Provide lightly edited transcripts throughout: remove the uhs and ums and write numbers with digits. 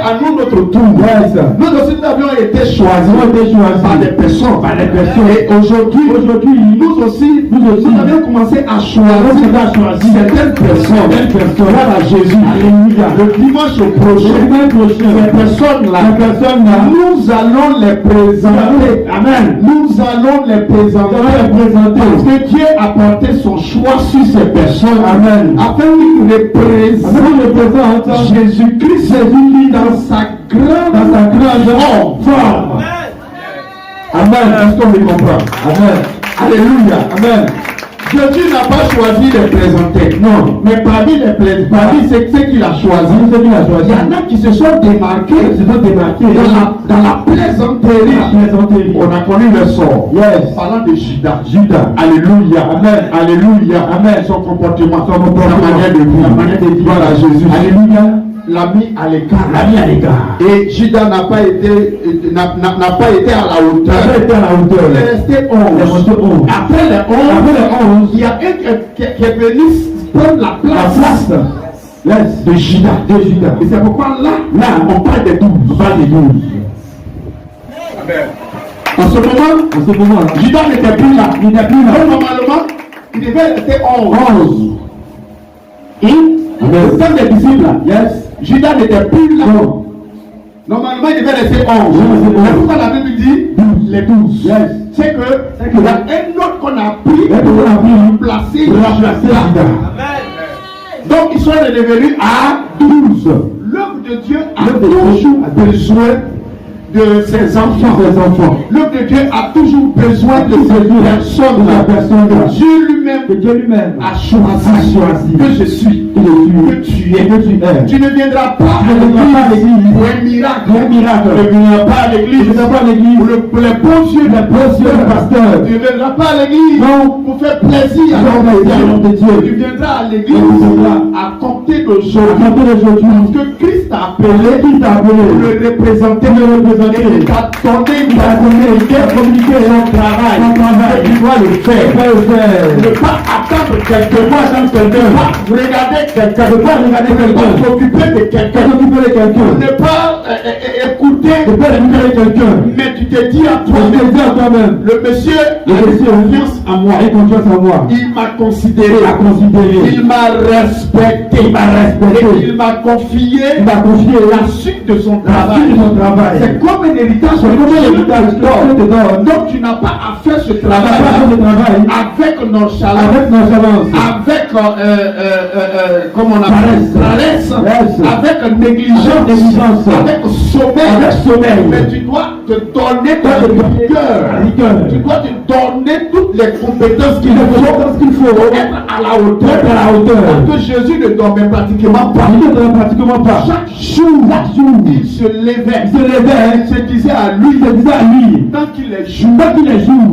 à nous notre tour. Yes. Nous aussi nous avions été choisis par des personnes. Et aujourd'hui, nous aussi, nous avions commencé à choisir certaines personnes. Voilà Jésus. Alléluia. Le dimanche prochain, ces personnes-là, nous allons les présenter. Amen. Nous allons les présenter. Parce que Dieu a porté son choix sur ces personnes. Amen. Afin qu'il représente Jésus-Christ dans sa grande forme. Amen. Est-ce qu'on me comprend? Amen. Alléluia. Amen. Jésus n'a pas choisi de présenter. Non. Mais parmi ceux qu'il a choisi, il y en a qui se sont démarqués, dans la plaisanterie. On a connu le sort. Yes. Parlant de Judas. Alléluia. Amen. Alléluia. Amen. Son comportement, sa manière de vivre. Voilà Jésus. Alléluia. L'a mis à l'écart. Et Judas n'a pas été à la hauteur. Il est resté 11. Après les 11, il y a un qui est venu prendre la place de Judas. Et c'est pourquoi là, on parle des 12. En ce moment, Judas n'était plus là. Donc, normalement, il devait rester 11. Et le temps des disciples, Judas n'était plus là. Normalement, il devait rester 11. C'est pourquoi la Bible dit les 12. C'est qu'il y a un autre qu'on a pris pour remplacer Judas. Donc, ils sont devenus à 12. L'œuvre de Dieu a toujours besoin de ses enfants. L'œuvre de Dieu a toujours besoin de ces personnes. Dieu lui-même a choisi que je suis, que tu es. Tu ne viendras pas à l'église pour un miracle. Tu ne viendras pas à l'église pour les bons yeux du pasteur. Tu ne viendras pas à l'église pour faire plaisir à Dieu. Tu viendras à l'église à compter d'aujourd'hui. Parce que Christ t'a appelé pour le représenter. Il t'a donné son travail. Tu dois le faire. Ne pas attendre quelqu'un, regarder quelqu'un, s'occuper de quelqu'un, ne pas écouter quelqu'un, mais tu te dis à toi-même, le monsieur a confiance en moi, il m'a considéré, il m'a respecté, et il m'a confié la suite de son travail. C'est comme un héritage. Donc tu n'as pas à faire ce travail avec nonchalance, avec comme on appelle avec négligence, avec sommeil. Mais tu dois te donner ta rigueur. Tu dois te donner toutes les compétences qu'il faut pour être à la hauteur. Parce que Jésus ne dormait pratiquement pas. Chaque jour, il se levait. Il se disait à lui, tant qu'il est jour,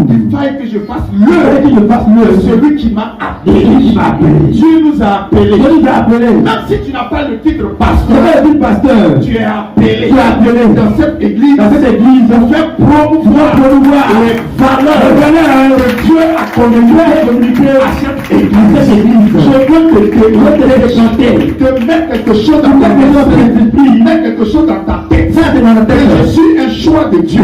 il fallait que je fasse celui qui m'a appelé. Dieu nous a appelés. Même si tu n'as pas le titre pasteur, tu es appelé dans cette église pour faire promouvoir les valeurs que Dieu a communiquées à cette église. Je veux te mettre quelque chose dans ta tête, mettre quelque chose dans ta tête. Je suis un choix de Dieu.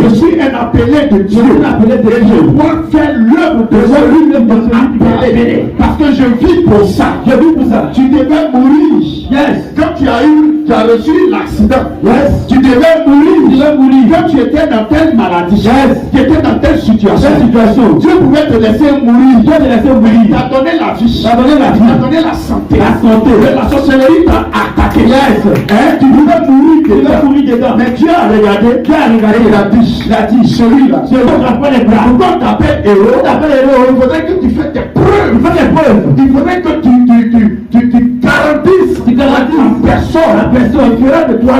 Je suis un appelé de Dieu. Et je dois faire l'œuvre de celui qui m'a appelé. Parce que je vis pour ça. Tu devais mourir. Quand tu as reçu l'accident. Tu devais mourir. Quand tu étais dans telle maladie. Tu étais dans telle situation. Dieu pouvait te laisser mourir. Il t'a donné la vie. Il t'a donné la santé. La sorcellerie t'a attaqué. Tu pouvais mourir dedans. Mais Dieu a regardé. Il a dit celui-là. Pourquoi on t'appelle héros? Il faudrait que tu fasses tes preuves. Il faudrait que tu garantisses la personne. Il fera de toi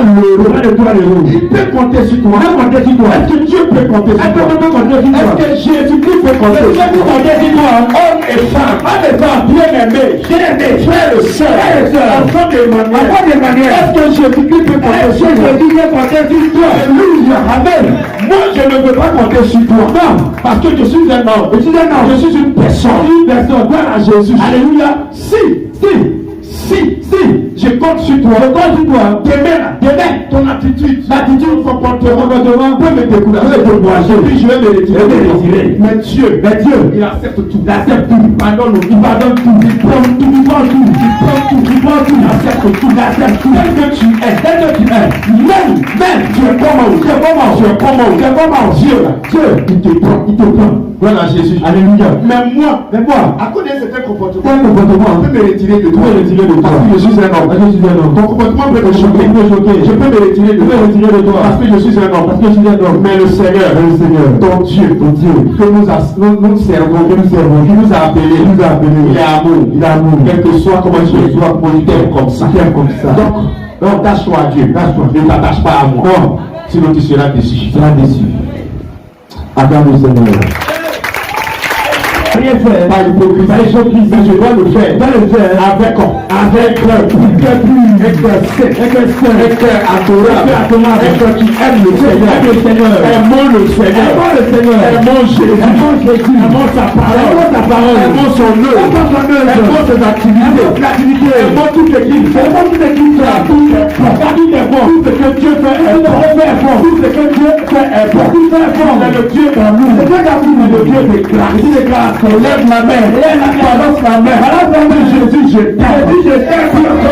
l'héros. Il peut compter sur toi. Est-ce que Dieu peut compter sur toi? Est-ce que Jésus-Christ peut compter sur toi? Homme et femme, bien-aimés, frères et sœurs, enfants d'Emmanuel. Est-ce que Jésus-Christ peut compter sur toi? Alléluia. Amen. Moi, je ne veux pas compter sur toi. Non, parce que je suis un homme. Je suis une personne. Gloire à Jésus. Alléluia. Si je compte sur toi, demain, comportement peut me décourager. Puis je vais me retirer. Mais Dieu, il accepte tout. Il accepte tout. Il pardonne tout. Il pardonne tout. Il prend tout. Il prend tout. Il prend tout. Il prend tout. Il accepte tout. Il accepte tout. Tel que tu es. Tel que tu es. Même. Tu es comment. Dieu, il te prend. Il te prend. Voilà Jésus. Alléluia. Mais moi, à cause de certains comportements, je peux me retirer de toi. Parce que je suis un homme. Ton comportement peut me choquer. Je peux me retirer de toi. Parce que je suis un homme. Mais le Seigneur, ton Dieu, que nous servons, qui nous a appelés, il est amour. Quel que soit comment tu es, il t'aime comme ça. Donc, tâche-toi à Dieu. Ne t'attache pas à moi. Sinon, tu seras déçu. Attends le Seigneur. Rien faire, pas hypocrisie, mais je dois le faire. Avec un cœur adorable, un cœur qui aime le Seigneur. Aimons le Seigneur. Aimons Jésus. Aimons sa parole. Aimons son œuvre. Aimons ses activités. Aimons tout ce qu'il fait. Tout ce que Dieu fait est bon. Tout ce que Dieu fait est bon. C'est le Dieu d'amour. C'est le Dieu de grâce. Lève la main, balance la main, Jésus, je t'aime.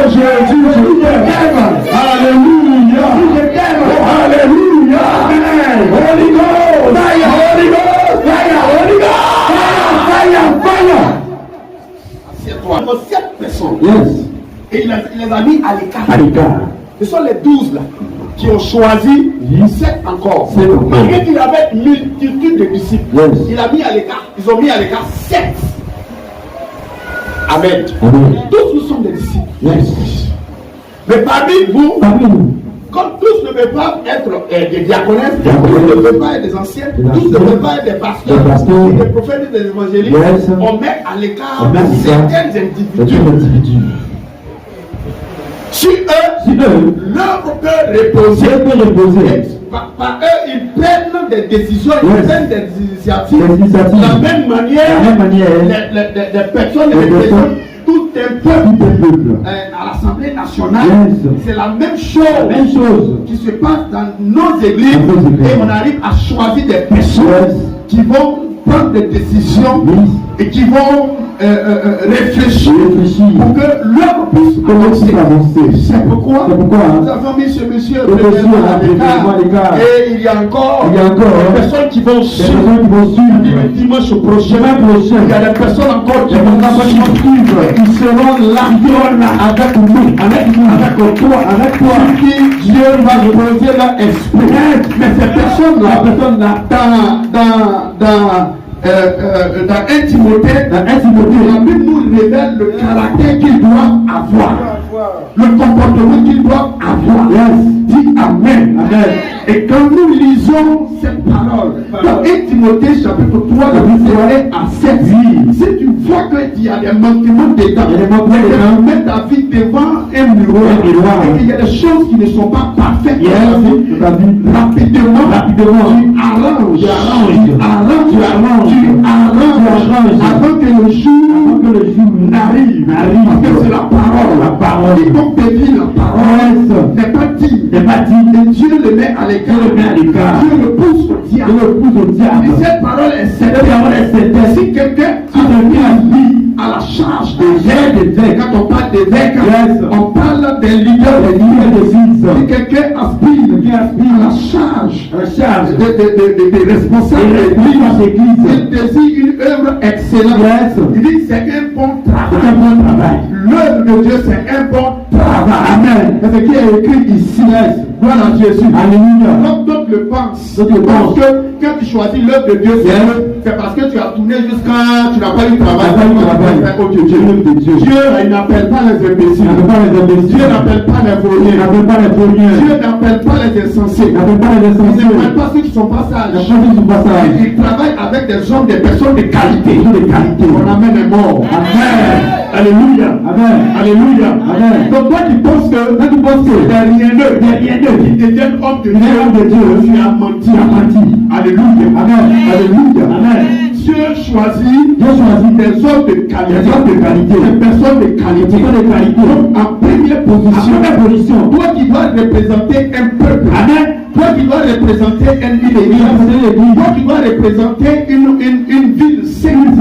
Jésus, je t'aime. Alléluia. Alléluia. Holy Ghost. Assieds-toi. 7 personnes. Yes. Et il les a mis à l'écart. Ce sont les 12 là qui ont choisi 7 encore. Malgré qu'il avait une multitude de disciples, il a mis à l'écart. Ils ont mis à l'écart 7. Amen. Tous nous sommes des disciples. Mais parmi vous, comme tous ne peuvent pas être des diaconesses, tous ne peuvent pas être des anciens, tous ne peuvent pas être des pasteurs, des prophètes et des évangélistes, on met à l'écart certains individus. Sur eux, l'œuvre peut reposer. Par eux, ils prennent des décisions, ils prennent des initiatives. De la même manière, les personnes, tout un peuple à l'Assemblée nationale, c'est la même chose qui se passe dans nos églises. Et on arrive à choisir des personnes qui vont prendre des décisions et qui vont réfléchir pour que l'œuvre puisse avancer. C'est pourquoi nous avons mis ce monsieur à l'écart. Et il y a encore des personnes qui vont suivre le dimanche prochain. Il y a des personnes encore qui vont suivre. Ils seront là avec nous, avec toi. Dieu va reposer leur esprit. Mais ces personnes-là, dans 1 Timothée, la Bible nous révèle le caractère qu'il doit avoir, le comportement qu'il doit avoir. Dis Amen. Et quand nous lisons cette parole, dans 1 Timothée chapitre 3, verset à 7, si tu vois qu'il y a des manquements dedans, mets ta vie devant un miroir, et qu'il y a des choses qui ne sont pas parfaites, rapidement, tu arranges avant que le jour n'arrive. Parce que c'est la parole. Et donc devine la parole n'est pas dit. Et Dieu le met à l'écart. Dieu le pousse au diable. Et cette parole est certaine. Si quelqu'un a à la charge des évêques, quand on parle d'évêques, on parle des leaders d'église. Si quelqu'un aspire à la charge des responsables d'église, il désire une œuvre excellente. Il dit c'est un bon travail. L'œuvre de Dieu c'est un bon travail. Amen. C'est ce qui est écrit ici. Gloire à Jésus. Alléluia. D'autres le pensent. Parce que quand tu choisis l'œuvre de Dieu, c'est parce que tu as tourné jusqu'à tu n'as pas eu de travail. Dieu n'appelle pas les imbéciles. Dieu n'appelle pas les vauriens. Dieu n'appelle pas les insensés. Il n'appelle pas ceux qui sont pas sages. Il travaille avec des hommes, des personnes de qualité. On amène les morts. Amen. Alléluia. Alléluia. Donc toi tu penses que derrière eux qui deviennent hommes de Dieu, tu as menti. Alléluia. Alléluia. Dieu choisit des hommes de qualité, des personnes de qualité. Donc, en première position, toi qui dois représenter un peuple, toi qui dois représenter une église, toi qui dois représenter une ville sainte,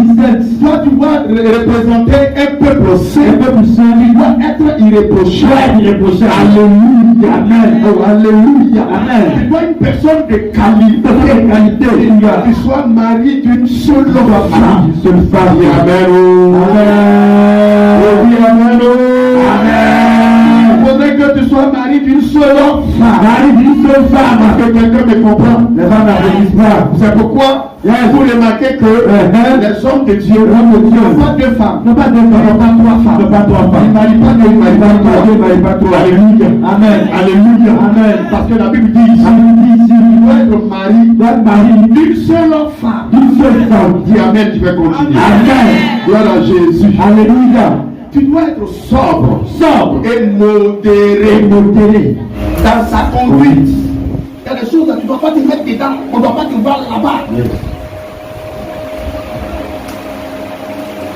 toi tu dois représenter un peuple saint, tu dois être irréprochable. Alléluia, amen. Oh, alléluia, amen. Tu dois une personne de qualité, tu sois marié d'une seule femme. Amen. Amen. Il faudrait que tu sois marié d'une seule femme. Parce que quelqu'un me comprend. Les femmes n'arrivent pas. C'est pourquoi vous remarquez que les hommes de Dieu n'ont pas deux femmes. N'ont pas trois femmes. Ils ne marient pas deux, ils ne marient pas trois. Alléluia. Amen. Alléluia. Amen. Parce que la Bible dit ici, tu dois être marié d'une seule femme. Dis amen, tu vas continuer. Amen. Gloire à Jésus. Alléluia. Tu dois être sobre et modéré dans sa conduite. Il y a des choses que tu ne dois pas te mettre dedans, on ne doit pas te voir là-bas. Yes.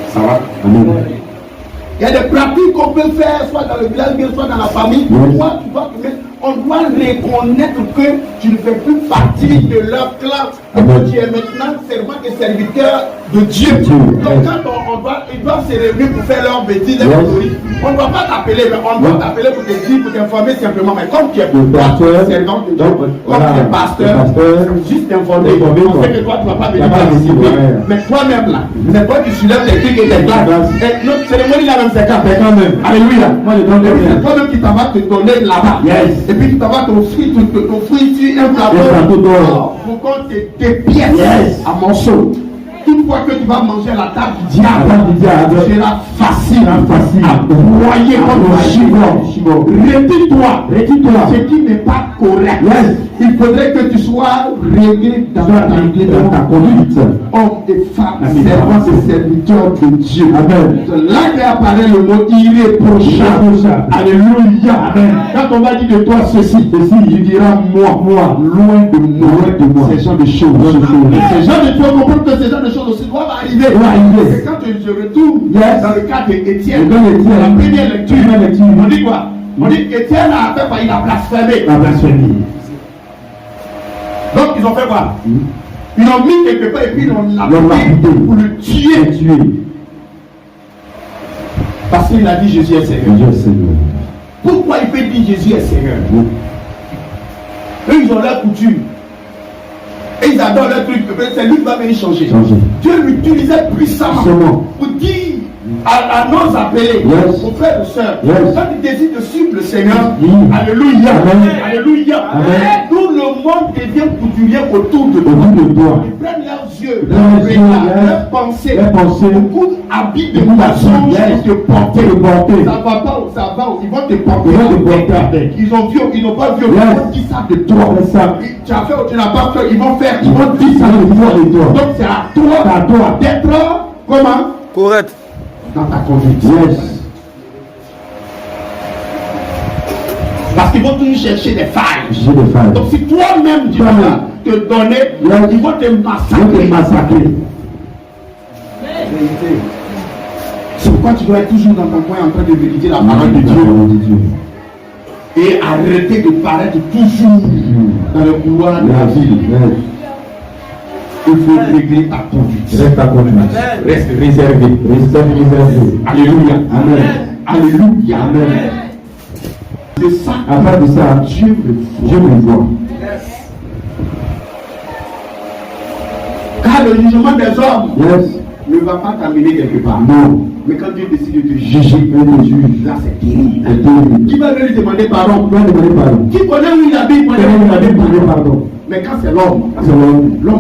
Ça va? Amen. Il y a des pratiques qu'on peut faire, soit dans le village, soit dans la famille. Yes. Toi, tu dois te mettre. On doit reconnaître que tu ne fais plus partie de leur classe, que tu es maintenant servant et serviteur de Dieu. Donc quand ils doivent se réunir pour faire leur bêtises, on ne doit pas t'appeler, mais on doit t'appeler pour te dire, pour t'informer simplement. Mais comme tu es servant de Dieu, comme tu es pasteur, juste t'informer, on sait que toi tu ne vas pas venir participer. Mais toi-même là, c'est toi qui soulèves les trucs et les glaces. Et notre cérémonie là même c'est quand même. Alléluia. C'est toi-même qui t'en vas te donner là-bas. Et puis tu vas t'offrir un plateau pour qu'on te dépièce à morceaux. Une fois que tu vas manger à la table du diable, ce sera facile à broyer comme un chignon. Retire-toi. Ce qui n'est pas correct. Il faudrait que tu sois réglé dans ta conduite. Homme et femme, servants et serviteurs de Dieu. Amen. Là qu'il apparaît le mot irréprochable. Alléluia. Amen. Quand on va dire de toi ceci, tu diras moi, loin de moi. Ces gens de choses. Ces gens de choses, comprendre que ces gens de choses aussi doivent arriver. Et quand je retourne dans le cas d'Étienne, la première lecture, on dit quoi? On dit qu'Étienne a fait quoi? Il a blasphémé. Donc ils ont fait quoi? Ils l'ont mis quelque part et puis ils l'ont lapidé pour le tuer. Parce qu'il a dit Jésus est Seigneur. Pourquoi il peut dire Jésus est Seigneur? Eux ils ont leur coutume. Et ils adorent leur truc. C'est lui qui va venir changer. Dieu l'utilisait puissamment pour dire à nos appelés, aux frères et sœurs, quand ils décident de suivre le Seigneur, alléluia, alléluia, tout le monde devient couturier autour de toi. Ils prennent leurs yeux, leurs pensées, beaucoup habits de mensonges pour te porter. Ça va pas ou ça va, ils vont te porter. Ils n'ont pas vu, ils vont dire ça de toi. Tu as fait ou tu n'as pas fait, ils vont dire ça de toi. Donc c'est à toi d'être comment? Correct. Dans ta conduite. Parce qu'ils vont toujours chercher des failles. Donc si toi-même tu vas te donner, ils vont te massacrer. C'est pourquoi tu dois être toujours dans ton coin en train de méditer la parole de Dieu. Et arrêter de paraître toujours dans le couloir de la ville. Il faut régler ta conduite. Reste réservé. Alléluia. Amen. Alléluia. Amen. C'est ça. Après de ça, Dieu me voit. Car le jugement des hommes ne va pas t'amener quelque part. Non. Mais quand Dieu décide de te juger, là c'est terrible. Qui va lui demander pardon? Qui connaît où il habite pour lui demander pardon? Mais quand c'est l'homme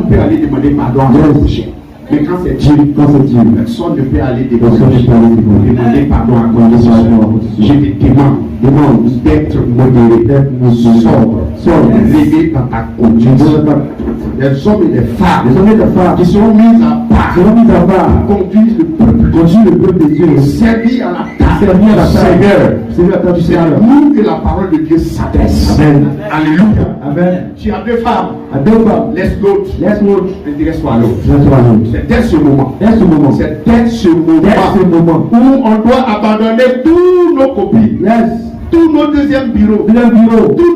peut aller demander pardon à son prochain. Mais quand c'est Dieu, personne ne peut aller demander pardon à condition. Je te demande d'être modéré, d'être sobre, réglé dans ta conduite. Les hommes et les femmes qui seront mis à part pour conduire le peuple Continue le peuple de Dieu. Servir à la table. Servir à la Seigneur. Servir à la table du C'est à Seigneur. nous que la parole de Dieu s'adresse. Amen. Alléluia. Amen. Tu as 2 femmes. À deux femmes. Laisse l'autre. Laisse l'autre. Je dirais soit l'autre. Laisse l'autre. C'est dès ce moment. Dès ce moment. C'est dès ce moment. Dès ce moment. Où on doit abandonner tous nos copies. Yes. Tous nos deuxièmes bureaux. Deuxième bureau. Tous